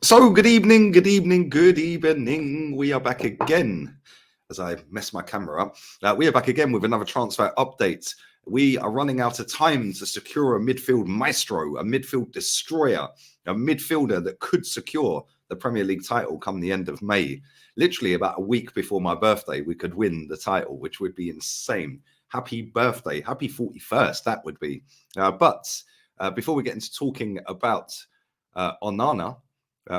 So, good evening, good evening, good evening. We are back again as I mess my camera up. We are back again with another transfer update. We are running out of time to secure a midfield maestro, a midfield destroyer, a midfielder that could secure the Premier League title come the end of May. Literally about a week before my birthday, we could win the title, which would be insane. Happy birthday, happy 41st, that would be. But before we get into talking about Onana,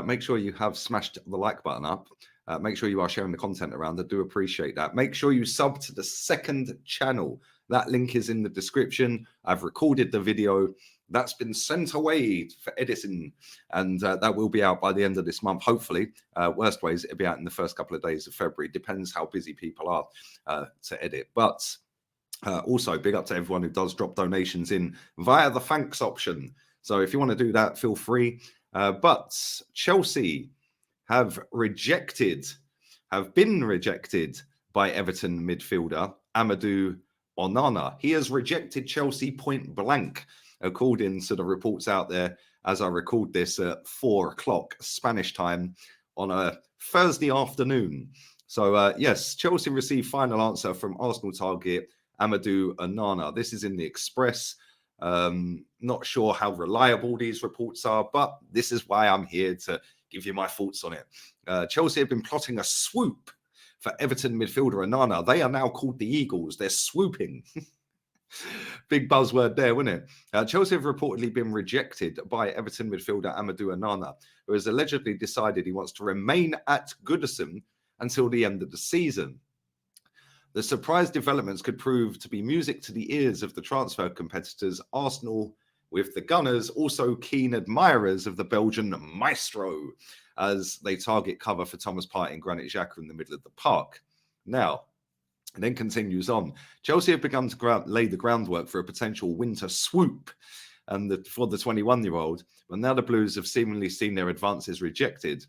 make sure you have smashed the like button up. Make sure you are sharing the content around. I do appreciate that. Make sure you sub to the second channel. That link is in the description. I've recorded the video. That's been sent away for editing, and that will be out by the end of this month, hopefully. Worst ways, it'll be out in the first couple of days of February. Depends how busy people are to edit. But also, big up to everyone who does drop donations in via the thanks option. So if you want to do that, feel free. But Chelsea have been rejected by Everton midfielder Amadou Onana. He has rejected Chelsea point blank, according to the reports out there as I record this at 4 o'clock Spanish time on a Thursday afternoon. So, yes, Chelsea received final answer from Arsenal target Amadou Onana. This is in the Express. Not sure how reliable these reports are, but this is why I'm here to give you my thoughts on it. Chelsea have been plotting a swoop for Everton midfielder Onana. They are now called the Eagles. They're swooping. Big buzzword there, wasn't it? Chelsea have reportedly been rejected by Everton midfielder Amadou Onana, who has allegedly decided he wants to remain at Goodison until the end of the season. The surprise developments could prove to be music to the ears of the transfer competitors Arsenal, with the Gunners also keen admirers of the Belgian maestro, as they target cover for Thomas Partey and Granit Xhaka in the middle of the park. Now, and then continues on. Chelsea have begun to lay the groundwork for a potential winter swoop and for the 21-year-old, but now the Blues have seemingly seen their advances rejected.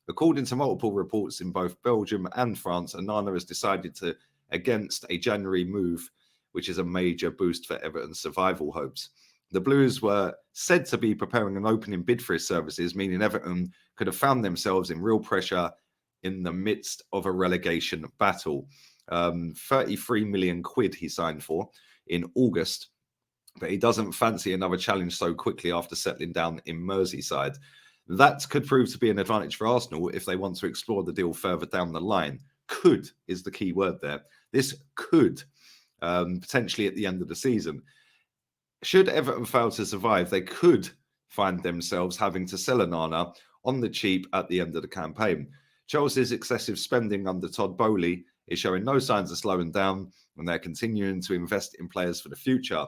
According to multiple reports in both Belgium and France, Onana has decided to against a January move, which is a major boost for Everton's survival hopes. The Blues were said to be preparing an opening bid for his services, meaning Everton could have found themselves in real pressure in the midst of a relegation battle. 33 million quid he signed for in August, but he doesn't fancy another challenge so quickly after settling down in Merseyside. That could prove to be an advantage for Arsenal if they want to explore the deal further down the line. Could is the key word there. This could potentially at the end of the season. Should Everton fail to survive, they could find themselves having to sell Onana on the cheap at the end of the campaign. Chelsea's excessive spending under Todd Boehly is showing no signs of slowing down, and they're continuing to invest in players for the future.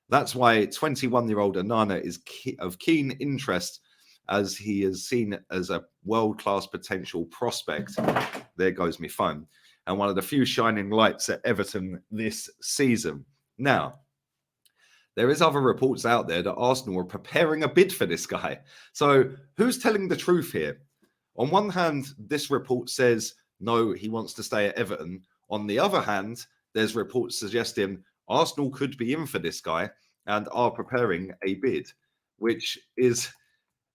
That's why 21-year-old Onana is of keen interest, as he is seen as a world-class potential prospect. There goes my phone. And one of the few shining lights at Everton this season. Now, there is other reports out there that Arsenal are preparing a bid for this guy. So who's telling the truth here? On one hand, this report says, no, he wants to stay at Everton. On the other hand, there's reports suggesting Arsenal could be in for this guy and are preparing a bid, which is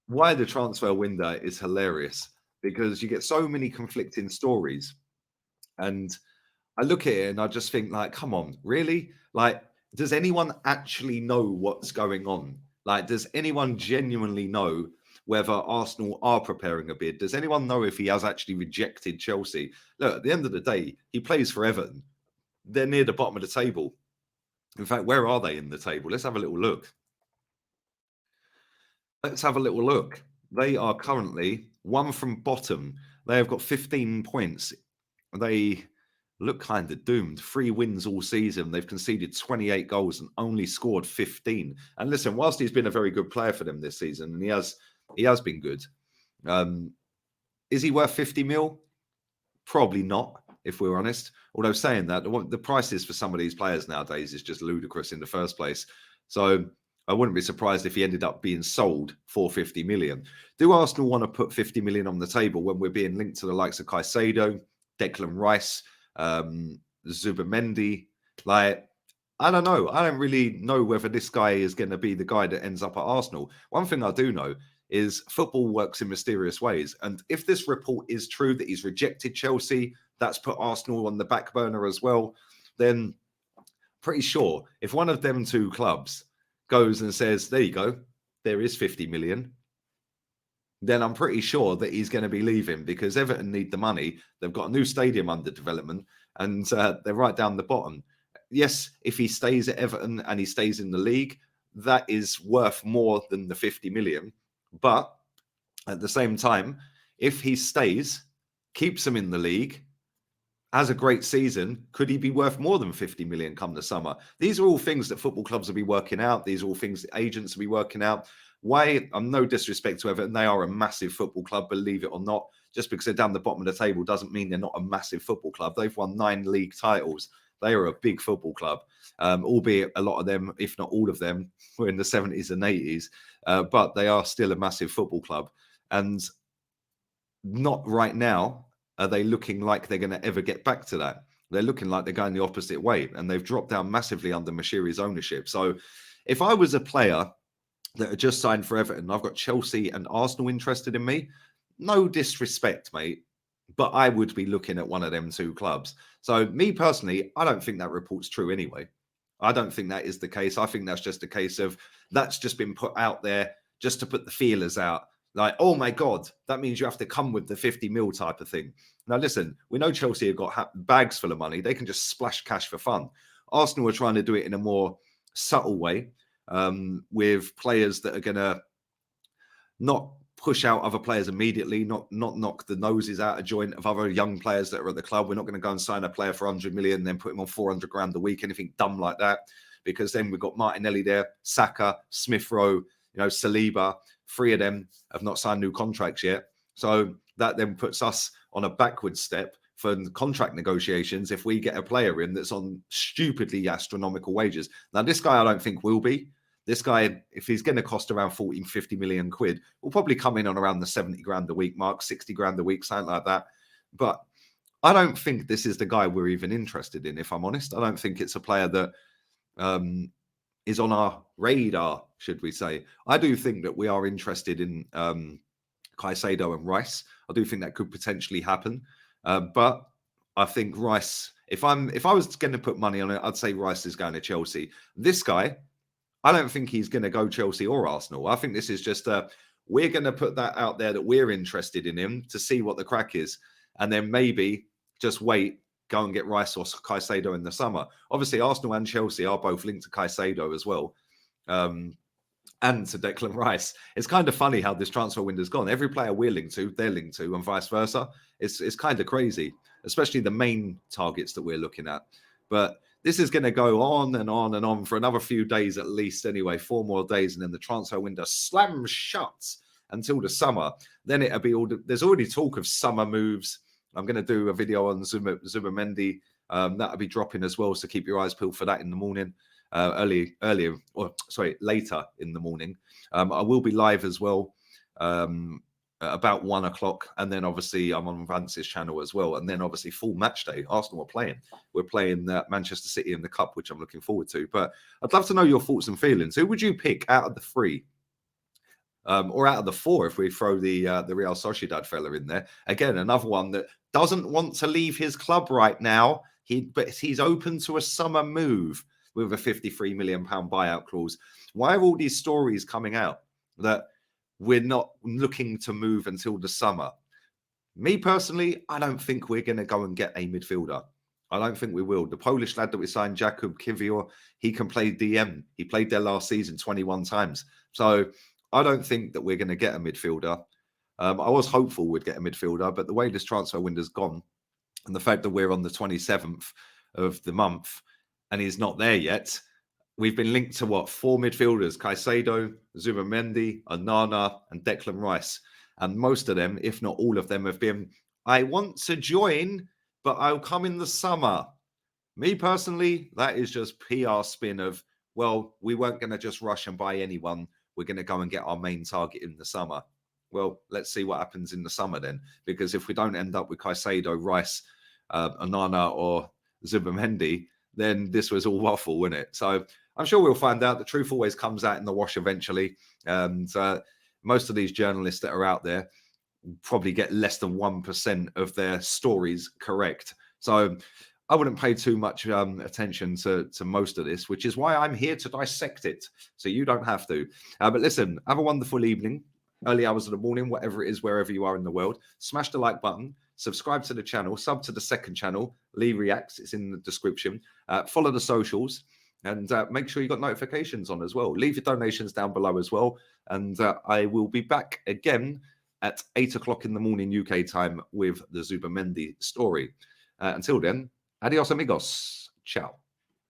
why the transfer window is hilarious, because you get so many conflicting stories. And I look at it and I just think, like, come on, really? Like, does anyone actually know what's going on? Like, does anyone genuinely know whether Arsenal are preparing a bid? Does anyone know if he has actually rejected Chelsea? Look, at the end of the day, he plays for Everton. They're near the bottom of the table. In fact, where are they in the table? Let's have a little look. Let's have a little look. They are currently one from bottom. They have got 15 points. They look kind of doomed. 3 wins all season. They've conceded 28 goals and only scored 15. And listen, whilst he's been a very good player for them this season, and he has been good, is he worth 50 mil? Probably not, if we're honest. Although saying that, the prices for some of these players nowadays is just ludicrous in the first place. So I wouldn't be surprised if he ended up being sold for 50 million. Do Arsenal want to put 50 million on the table when we're being linked to the likes of Caicedo, Declan Rice, Zubimendi? Like, I don't know. I don't really know whether this guy is going to be the guy that ends up at Arsenal. One thing I do know is football works in mysterious ways. And if this report is true that he's rejected Chelsea, that's put Arsenal on the back burner as well, then pretty sure if one of them two clubs goes and says, there you go, there is 50 million, then I'm pretty sure that he's going to be leaving, because Everton need the money. They've got a new stadium under development, and they're right down the bottom. Yes, if he stays at Everton and he stays in the league, that is worth more than the 50 million. But at the same time, if he stays, keeps him in the league, has a great season, could he be worth more than 50 million come the summer? These are all things that football clubs will be working out. These are all things that agents will be working out. Why? I'm no disrespect to Everton. They are a massive football club, believe it or not. Just because they're down the bottom of the table doesn't mean they're not a massive football club. They've won 9 league titles. They are a big football club, albeit a lot of them, if not all of them, were in the 70s and 80s. But they are still a massive football club. And not right now are they looking like they're going to ever get back to that. They're looking like they're going the opposite way, and they've dropped down massively under Mashiri's ownership. So if I was a player that had just signed for Everton, I've got Chelsea and Arsenal interested in me, no disrespect, mate, but I would be looking at one of them two clubs. So me personally, I don't think that report's true anyway. I don't think that is the case. I think that's just a case of that's just been put out there just to put the feelers out. Like, oh my God, that means you have to come with the 50 mil type of thing. Now, listen, we know Chelsea have got bags full of money. They can just splash cash for fun. Arsenal are trying to do it in a more subtle way, with players that are going to not push out other players immediately, not knock the noses out of joint of other young players that are at the club. We're not going to go and sign a player for 100 million and then put him on 400 grand a week, anything dumb like that, because then we've got Martinelli there, Saka, Smith Rowe, Saliba. 3 of them have not signed new contracts yet. So that then puts us on a backward step for contract negotiations if we get a player in that's on stupidly astronomical wages. Now, this guy I don't think will be. This guy, if he's going to cost around 40, 50 million quid, will probably come in on around the 70 grand a week mark, 60 grand a week, something like that. But I don't think this is the guy we're even interested in, if I'm honest. I don't think it's a player that is on our radar, should we say. I do think that we are interested in Caicedo and Rice. I do think that could potentially happen. But I think Rice, if I was going to put money on it, I'd say Rice is going to Chelsea. This guy, I don't think he's going to go Chelsea or Arsenal. I think this is just we're going to put that out there that we're interested in him to see what the crack is. And then maybe just wait, go and get Rice or Caicedo in the summer. Obviously, Arsenal and Chelsea are both linked to Caicedo as well. And to Declan Rice. It's kind of funny how this transfer window's gone. Every player we're linked to, they're linked to, and vice versa. It's kind of crazy, especially the main targets that we're looking at. But this is going to go on and on and on for another few days at least anyway, 4 more days, and then the transfer window slams shut until the summer. Then it'll be there's already talk of summer moves. I'm going to do a video on Zubimendi. That'll be dropping as well, so keep your eyes peeled for that in the morning. Later in the morning. I will be live as well about 1 o'clock, and then obviously I'm on Vance's channel as well, and then obviously full match day. Arsenal are playing. We're playing Manchester City in the Cup, which I'm looking forward to. But I'd love to know your thoughts and feelings. Who would you pick out of the 3? Or out of the 4 if we throw the Real Sociedad fella in there. Again, another one that doesn't want to leave his club right now, but he's open to a summer move with a £53 million buyout clause. Why are all these stories coming out that we're not looking to move until the summer? Me personally, I don't think we're going to go and get a midfielder. I don't think we will. The Polish lad that we signed, Jakub Kiwior, he can play DM. He played there last season 21 times. So I don't think that we're going to get a midfielder. I was hopeful we'd get a midfielder, but the way this transfer window's gone and the fact that we're on the 27th of the month, and he's not there yet. We've been linked to 4 midfielders: Caicedo, Zubimendi, Onana, and Declan Rice. And most of them, if not all of them, have been, I want to join, but I'll come in the summer. Me personally, that is just PR spin of, well, we weren't going to just rush and buy anyone. We're going to go and get our main target in the summer. Well, let's see what happens in the summer then. Because if we don't end up with Caicedo, Rice, Onana, or Zubimendi, then this was all waffle, wasn't it? So I'm sure we'll find out. The truth always comes out in the wash eventually. And most of these journalists that are out there probably get less than 1% of their stories correct. So I wouldn't pay too much attention to most of this, which is why I'm here to dissect it. So you don't have to. But listen, have a wonderful evening, early hours of the morning, whatever it is, wherever you are in the world. Smash the like button, subscribe to the channel, sub to the second channel, Lee Reacts, it's in the description. Follow the socials, and make sure you got notifications on as well. Leave your donations down below as well. And I will be back again at 8 o'clock in the morning UK time with the Zubamendi story. Until then, adios amigos. Ciao.